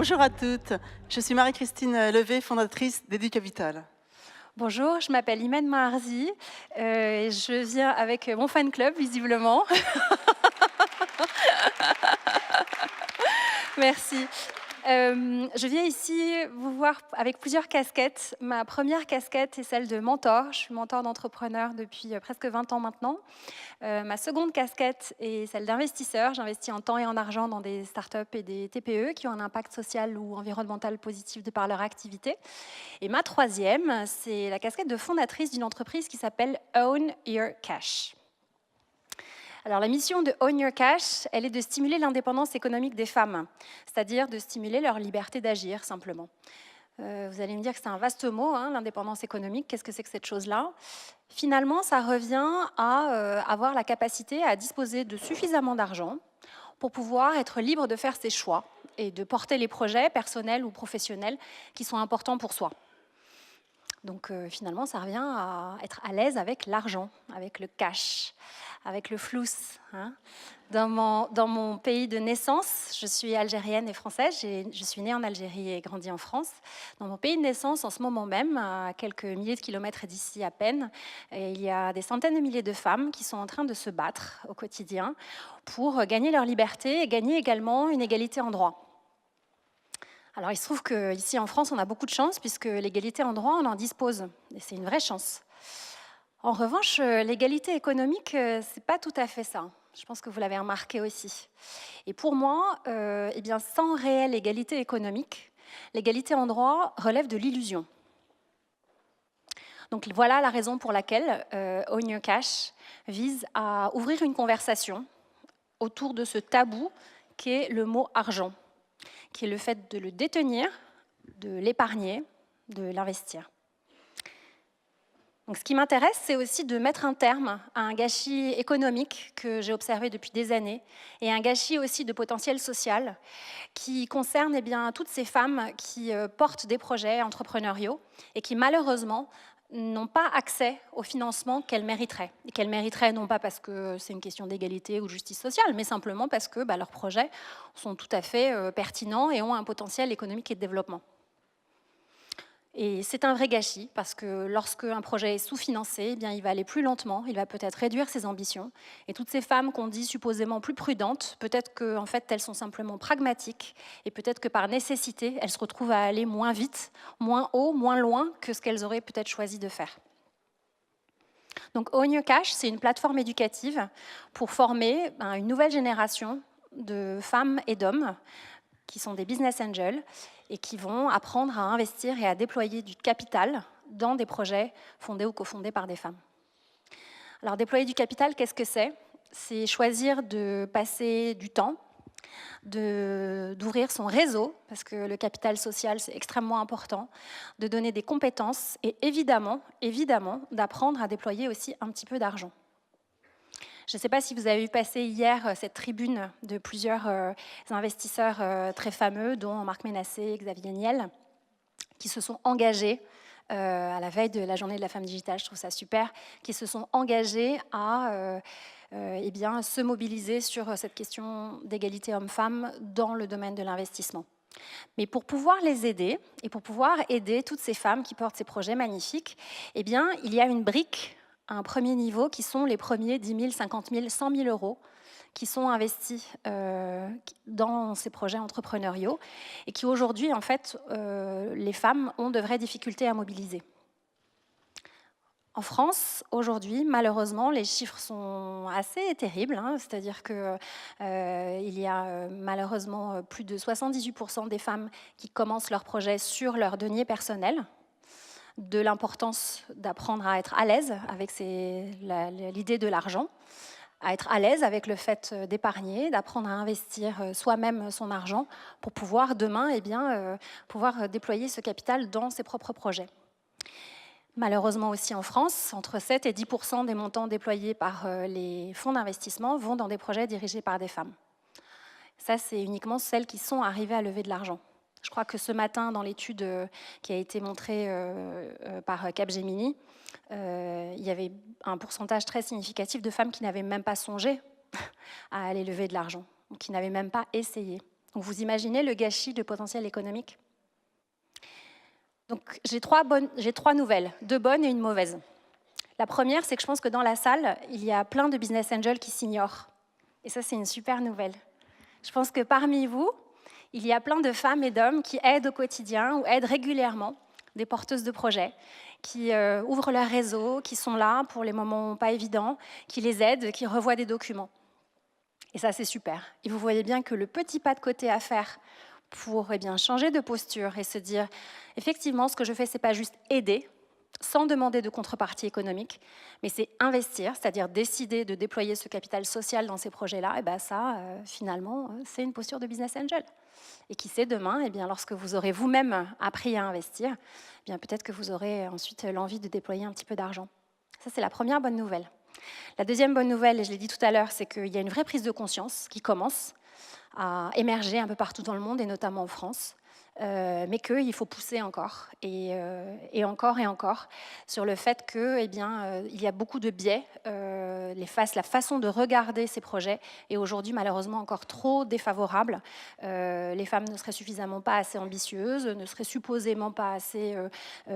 Bonjour à toutes, je suis Marie-Christine Levé, fondatrice d'EduCapital. Bonjour, je m'appelle Imen Maharzi et je viens avec mon fan club, visiblement. Merci. Je viens ici vous voir avec plusieurs casquettes. Ma première casquette est celle de mentor. Je suis mentor d'entrepreneurs depuis presque 20 ans maintenant. Ma seconde casquette est celle d'investisseur. J'investis en temps et en argent dans des startups et des TPE qui ont un impact social ou environnemental positif de par leur activité. Et ma troisième, c'est la casquette de fondatrice d'une entreprise qui s'appelle Own Your Cash. Alors la mission de Own Your Cash, elle est de stimuler l'indépendance économique des femmes, c'est-à-dire de stimuler leur liberté d'agir simplement. Vous allez me dire que c'est un vaste mot, hein, l'indépendance économique, qu'est-ce que c'est que cette chose-là? Finalement, ça revient à avoir la capacité à disposer de suffisamment d'argent pour pouvoir être libre de faire ses choix et de porter les projets personnels ou professionnels qui sont importants pour soi. Donc finalement, ça revient à être à l'aise avec l'argent, avec le cash, avec le flous. Hein. Dans mon pays de naissance, je suis algérienne et française, je suis née en Algérie et grandi en France. Dans mon pays de naissance, en ce moment même, à quelques milliers de kilomètres d'ici à peine, il y a des centaines de milliers de femmes qui sont en train de se battre au quotidien pour gagner leur liberté et gagner également une égalité en droit. Alors, il se trouve qu'ici en France, on a beaucoup de chance, puisque l'égalité en droit, on en dispose. Et c'est une vraie chance. En revanche, l'égalité économique, ce n'est pas tout à fait ça. Je pense que vous l'avez remarqué aussi. Et pour moi, eh bien, sans réelle égalité économique, l'égalité en droit relève de l'illusion. Donc voilà la raison pour laquelle Own Your Cash vise à ouvrir une conversation autour de ce tabou qu'est le mot argent, qui est le fait de le détenir, de l'épargner, de l'investir. Donc, ce qui m'intéresse, c'est aussi de mettre un terme à un gâchis économique que j'ai observé depuis des années et un gâchis aussi de potentiel social qui concerne eh bien, toutes ces femmes qui portent des projets entrepreneuriaux et qui malheureusement n'ont pas accès au financement qu'elles mériteraient. Et qu'elles mériteraient non pas parce que c'est une question d'égalité ou de justice sociale, mais simplement parce que leurs projets sont tout à fait pertinents et ont un potentiel économique et de développement. Et c'est un vrai gâchis, parce que lorsque un projet est sous-financé, eh bien, il va aller plus lentement, il va peut-être réduire ses ambitions. Et toutes ces femmes qu'on dit supposément plus prudentes, peut-être qu'en fait, elles sont simplement pragmatiques, et peut-être que par nécessité, elles se retrouvent à aller moins vite, moins haut, moins loin que ce qu'elles auraient peut-être choisi de faire. Donc Own Your Cash, c'est une plateforme éducative pour former une nouvelle génération de femmes et d'hommes qui sont des business angels et qui vont apprendre à investir et à déployer du capital dans des projets fondés ou cofondés par des femmes. Alors, déployer du capital, qu'est-ce que c'est? C'est choisir de passer du temps, d'ouvrir son réseau, parce que le capital social, c'est extrêmement important, de donner des compétences et évidemment, d'apprendre à déployer aussi un petit peu d'argent. Je ne sais pas si vous avez vu passer hier cette tribune de plusieurs investisseurs très fameux, dont Marc Ménassé et Xavier Niel, qui se sont engagés à la veille de la journée de la femme digitale, je trouve ça super, qui se sont engagés à se mobiliser sur cette question d'égalité homme-femme dans le domaine de l'investissement. Mais pour pouvoir les aider et pour pouvoir aider toutes ces femmes qui portent ces projets magnifiques, eh bien, il y a une brique à un premier niveau qui sont les premiers 10 000, 50 000, 100 000 euros qui sont investis dans ces projets entrepreneuriaux et qui aujourd'hui, en fait, les femmes ont de vraies difficultés à mobiliser. En France, aujourd'hui, malheureusement, les chiffres sont assez terribles, hein, c'est-à-dire qu'il y a malheureusement plus de 78% des femmes qui commencent leur projet sur leur denier personnel, de l'importance d'apprendre à être à l'aise avec l'idée de l'argent, à être à l'aise avec le fait d'épargner, d'apprendre à investir soi-même son argent pour pouvoir demain pouvoir déployer ce capital dans ses propres projets. Malheureusement aussi en France, entre 7 et 10% des montants déployés par les fonds d'investissement vont dans des projets dirigés par des femmes. Ça, c'est uniquement celles qui sont arrivées à lever de l'argent. Je crois que ce matin, dans l'étude qui a été montrée par Capgemini, il y avait un pourcentage très significatif de femmes qui n'avaient même pas songé à aller lever de l'argent, qui n'avaient même pas essayé. Donc vous imaginez le gâchis de potentiel économique? Donc j'ai trois nouvelles, 2 bonnes et une mauvaise. La première, c'est que je pense que dans la salle, il y a plein de business angels qui s'ignorent. Et ça, c'est une super nouvelle. Je pense que parmi vous, il y a plein de femmes et d'hommes qui aident au quotidien ou aident régulièrement des porteuses de projets, qui ouvrent leur réseau, qui sont là pour les moments pas évidents, qui les aident, qui revoient des documents. Et ça, c'est super. Et vous voyez bien que le petit pas de côté à faire pour changer de posture et se dire, effectivement, ce que je fais, ce n'est pas juste aider, sans demander de contrepartie économique, mais c'est investir, c'est-à-dire décider de déployer ce capital social dans ces projets-là, et bien ça, finalement, c'est une posture de business angel. Et qui sait, demain, lorsque vous aurez vous-même appris à investir, peut-être que vous aurez ensuite l'envie de déployer un petit peu d'argent. Ça, c'est la première bonne nouvelle. La deuxième bonne nouvelle, et je l'ai dit tout à l'heure, c'est qu'il y a une vraie prise de conscience qui commence à émerger un peu partout dans le monde, et notamment en France, mais qu'il faut pousser encore, et encore et encore, sur le fait qu'il y a beaucoup de biais. La façon de regarder ces projets est aujourd'hui malheureusement encore trop défavorable. Les femmes ne seraient suffisamment pas assez ambitieuses, ne seraient supposément pas assez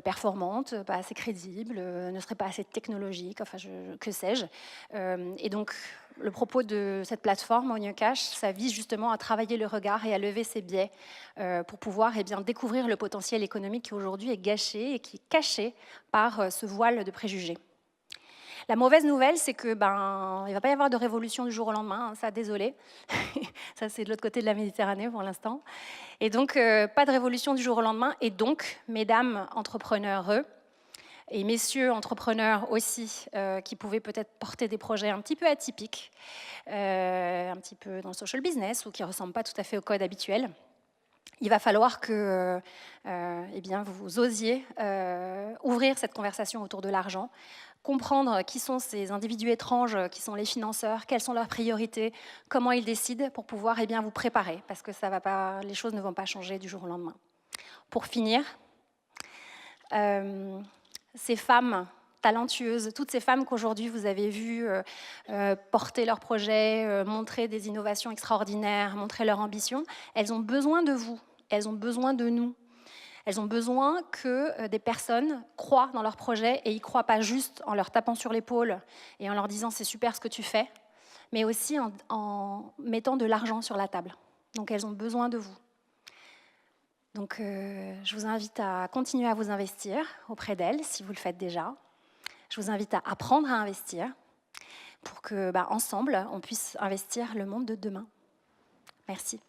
performantes, pas assez crédibles, ne seraient pas assez technologiques, enfin que sais-je. Et donc, le propos de cette plateforme, On Your Cash, ça vise justement à travailler le regard et à lever ces biais pour pouvoir découvrir le potentiel économique qui aujourd'hui est gâché et qui est caché par ce voile de préjugés. La mauvaise nouvelle, c'est que il ne va pas y avoir de révolution du jour au lendemain, hein, ça, désolé. Ça, c'est de l'autre côté de la Méditerranée pour l'instant. Et donc, pas de révolution du jour au lendemain. Et donc, mesdames entrepreneurs, et messieurs entrepreneurs aussi, qui pouvaient peut-être porter des projets un petit peu atypiques, un petit peu dans le social business ou qui ne ressemblent pas tout à fait au code habituel, il va falloir que vous osiez ouvrir cette conversation autour de l'argent, comprendre qui sont ces individus étranges, qui sont les financeurs, quelles sont leurs priorités, comment ils décident pour pouvoir vous préparer, parce que les choses ne vont pas changer du jour au lendemain. Pour finir, ces femmes talentueuses, toutes ces femmes qu'aujourd'hui vous avez vues porter leurs projets, montrer des innovations extraordinaires, montrer leur ambition, elles ont besoin de vous, elles ont besoin de nous. Elles ont besoin que des personnes croient dans leurs projets et y croient pas juste en leur tapant sur l'épaule et en leur disant c'est super ce que tu fais, mais aussi en mettant de l'argent sur la table. Donc elles ont besoin de vous. Donc je vous invite à continuer à vous investir auprès d'elles si vous le faites déjà. Je vous invite à apprendre à investir pour que, ensemble, on puisse investir le monde de demain. Merci.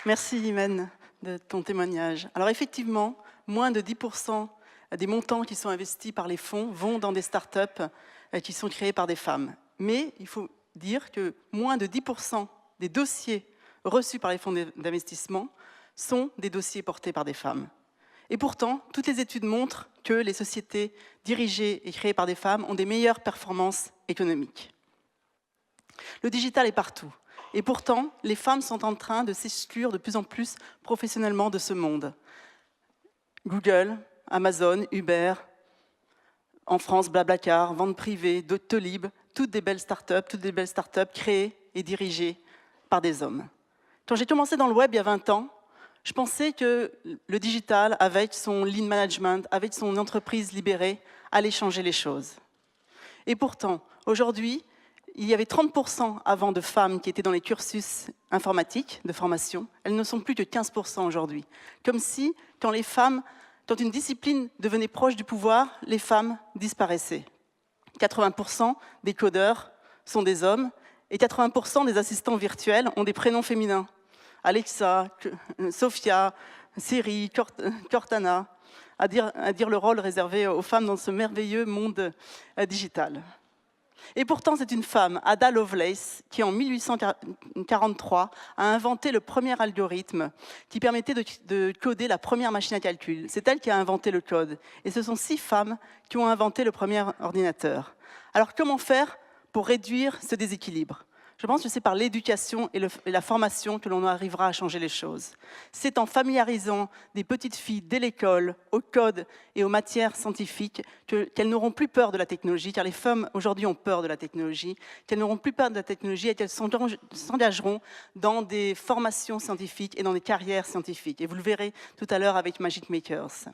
Merci Imen de ton témoignage. Alors effectivement, moins de 10% des montants qui sont investis par les fonds vont dans des startups qui sont créées par des femmes. Mais il faut dire que moins de 10% des dossiers reçus par les fonds d'investissement sont des dossiers portés par des femmes. Et pourtant, toutes les études montrent que les sociétés dirigées et créées par des femmes ont des meilleures performances économiques. Le digital est partout. Et pourtant, les femmes sont en train de s'exclure de plus en plus professionnellement de ce monde. Google, Amazon, Uber, en France, Blablacar, Vente Privée, Doctolib, toutes des belles startups créées et dirigées par des hommes. Quand j'ai commencé dans le web il y a 20 ans, je pensais que le digital, avec son lean management, avec son entreprise libérée, allait changer les choses. Et pourtant, aujourd'hui, il y avait 30% avant de femmes qui étaient dans les cursus informatiques de formation. Elles ne sont plus que 15% aujourd'hui. Comme si, quand une discipline devenait proche du pouvoir, les femmes disparaissaient. 80% des codeurs sont des hommes et 80% des assistants virtuels ont des prénoms féminins. Alexa, Sophia, Siri, Cortana, à dire le rôle réservé aux femmes dans ce merveilleux monde digital. Et pourtant, c'est une femme, Ada Lovelace, qui en 1843 a inventé le premier algorithme qui permettait de coder la première machine à calcul. C'est elle qui a inventé le code. Et ce sont 6 femmes qui ont inventé le premier ordinateur. Alors comment faire pour réduire ce déséquilibre? Je pense que c'est par l'éducation et la formation que l'on arrivera à changer les choses. C'est en familiarisant des petites filles dès l'école, au code et aux matières scientifiques, qu'elles n'auront plus peur de la technologie, car les femmes aujourd'hui ont peur de la technologie, qu'elles n'auront plus peur de la technologie et qu'elles s'engageront dans des formations scientifiques et dans des carrières scientifiques. Et vous le verrez tout à l'heure avec Magic Makers.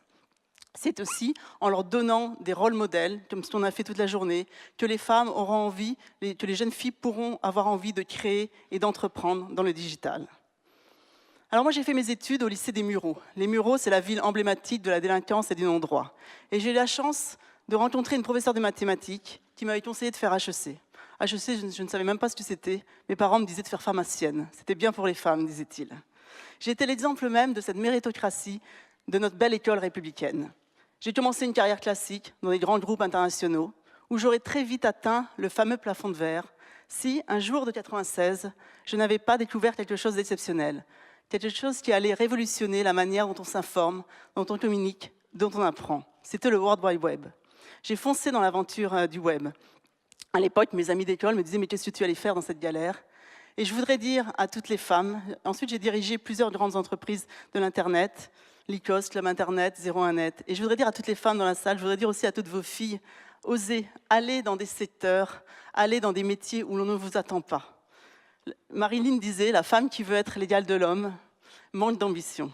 C'est aussi en leur donnant des rôles modèles, comme ce qu'on a fait toute la journée, que les femmes auront envie, que les jeunes filles pourront avoir envie de créer et d'entreprendre dans le digital. Alors moi, j'ai fait mes études au lycée des Mureaux. Les Mureaux, c'est la ville emblématique de la délinquance et du non-droit. Et j'ai eu la chance de rencontrer une professeure de mathématiques qui m'avait conseillé de faire HEC. HEC, je ne savais même pas ce que c'était. Mes parents me disaient de faire pharmacienne. C'était bien pour les femmes, disait-il. J'ai été l'exemple même de cette méritocratie de notre belle école républicaine. J'ai commencé une carrière classique dans des grands groupes internationaux où j'aurais très vite atteint le fameux plafond de verre si, un jour de 96, je n'avais pas découvert quelque chose d'exceptionnel, quelque chose qui allait révolutionner la manière dont on s'informe, dont on communique, dont on apprend. C'était le World Wide Web. J'ai foncé dans l'aventure du web. À l'époque, mes amis d'école me disaient « mais qu'est-ce que tu allais faire dans cette galère ?» Et je voudrais dire à toutes les femmes, ensuite j'ai dirigé plusieurs grandes entreprises de l'Internet, Lycos, Club Internet, 01net. Et je voudrais dire à toutes les femmes dans la salle, je voudrais dire aussi à toutes vos filles, osez, allez dans des secteurs, allez dans des métiers où l'on ne vous attend pas. Marilyn disait, la femme qui veut être l'égale de l'homme manque d'ambition.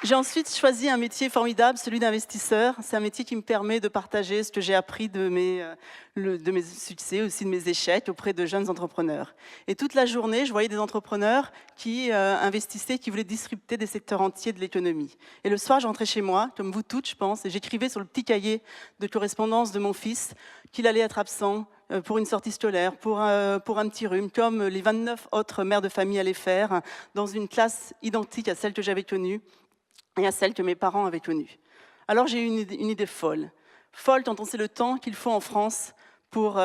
J'ai ensuite choisi un métier formidable, celui d'investisseur. C'est un métier qui me permet de partager ce que j'ai appris de mes succès, aussi de mes échecs auprès de jeunes entrepreneurs. Et toute la journée, je voyais des entrepreneurs qui investissaient, qui voulaient disrupter des secteurs entiers de l'économie. Et le soir, je rentrais chez moi, comme vous toutes, je pense, et j'écrivais sur le petit cahier de correspondance de mon fils qu'il allait être absent pour une sortie scolaire, pour un petit rhume, comme les 29 autres mères de famille allaient faire, dans une classe identique à celle que j'avais connue et à celle que mes parents avaient connue. Alors j'ai eu une idée folle. Folle quand on sait le temps qu'il faut en France pour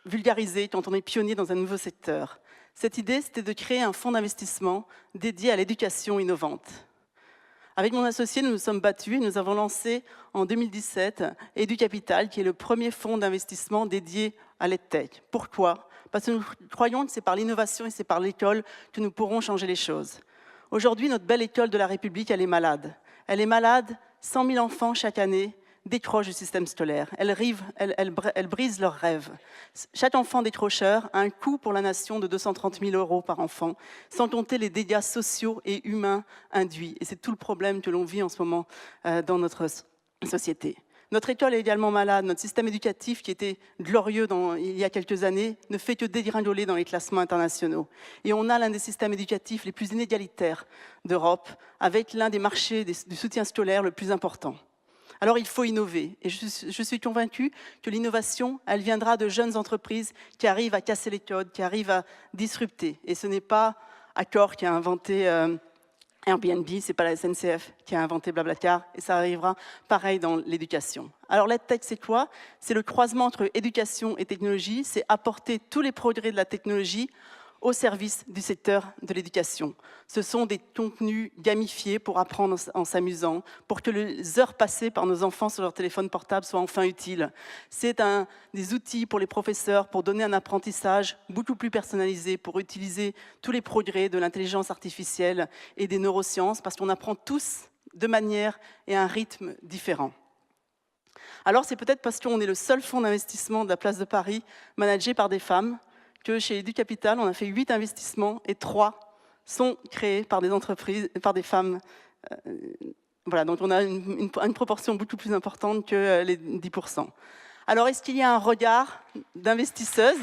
vulgariser, quand on est pionnier dans un nouveau secteur. Cette idée, c'était de créer un fonds d'investissement dédié à l'éducation innovante. Avec mon associé, nous nous sommes battus et nous avons lancé en 2017 EduCapital, qui est le premier fonds d'investissement dédié à l'EdTech. Pourquoi ? Parce que nous croyons que c'est par l'innovation et c'est par l'école que nous pourrons changer les choses. Aujourd'hui, notre belle école de la République, elle est malade. Elle est malade, 100 000 enfants chaque année décrochent du système scolaire. Elle brise leurs rêves. Chaque enfant décrocheur a un coût pour la nation de 230 000 € par enfant, sans compter les dégâts sociaux et humains induits. Et c'est tout le problème que l'on vit en ce moment dans notre société. Notre école est également malade. Notre système éducatif, qui était glorieux il y a quelques années, ne fait que dégringoler dans les classements internationaux. Et on a l'un des systèmes éducatifs les plus inégalitaires d'Europe, avec l'un des marchés du soutien scolaire le plus important. Alors il faut innover. Et je suis convaincue que l'innovation, elle viendra de jeunes entreprises qui arrivent à casser les codes, qui arrivent à disrupter. Et ce n'est pas Accor qui a inventé Airbnb, ce n'est pas la SNCF qui a inventé Blablacar, et ça arrivera pareil dans l'éducation. Alors l'EdTech, c'est quoi? C'est le croisement entre éducation et technologie, c'est apporter tous les progrès de la technologie au service du secteur de l'éducation. Ce sont des contenus gamifiés pour apprendre en s'amusant, pour que les heures passées par nos enfants sur leur téléphone portable soient enfin utiles. C'est des outils pour les professeurs pour donner un apprentissage beaucoup plus personnalisé, pour utiliser tous les progrès de l'intelligence artificielle et des neurosciences, parce qu'on apprend tous de manière et à un rythme différent. Alors c'est peut-être parce qu'on est le seul fonds d'investissement de la place de Paris managé par des femmes, que chez EduCapital, on a fait 8 investissements et 3 sont créés par des entreprises, par des femmes. Voilà, donc on a une proportion beaucoup plus importante que les 10%. Alors, est-ce qu'il y a un regard d'investisseuse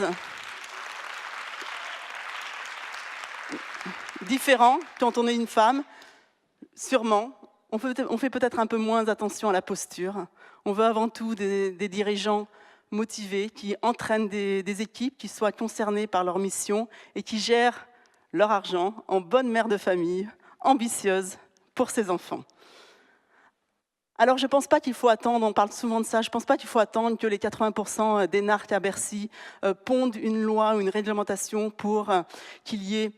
différent quand on est une femme? Sûrement. On fait peut-être un peu moins attention à la posture. On veut avant tout des dirigeants motivés, qui entraînent des équipes qui soient concernées par leur mission et qui gèrent leur argent en bonne mère de famille, ambitieuse pour ses enfants. Alors je ne pense pas qu'il faut attendre, on parle souvent de ça, je ne pense pas qu'il faut attendre que les 80% des narcs à Bercy pondent une loi ou une réglementation pour qu'il y ait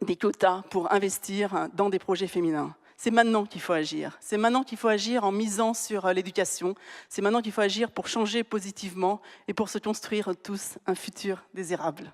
des quotas pour investir dans des projets féminins. c'est maintenant qu'il faut agir. C'est maintenant qu'il faut agir en misant sur l'éducation. C'est maintenant qu'il faut agir pour changer positivement et pour se construire tous un futur désirable.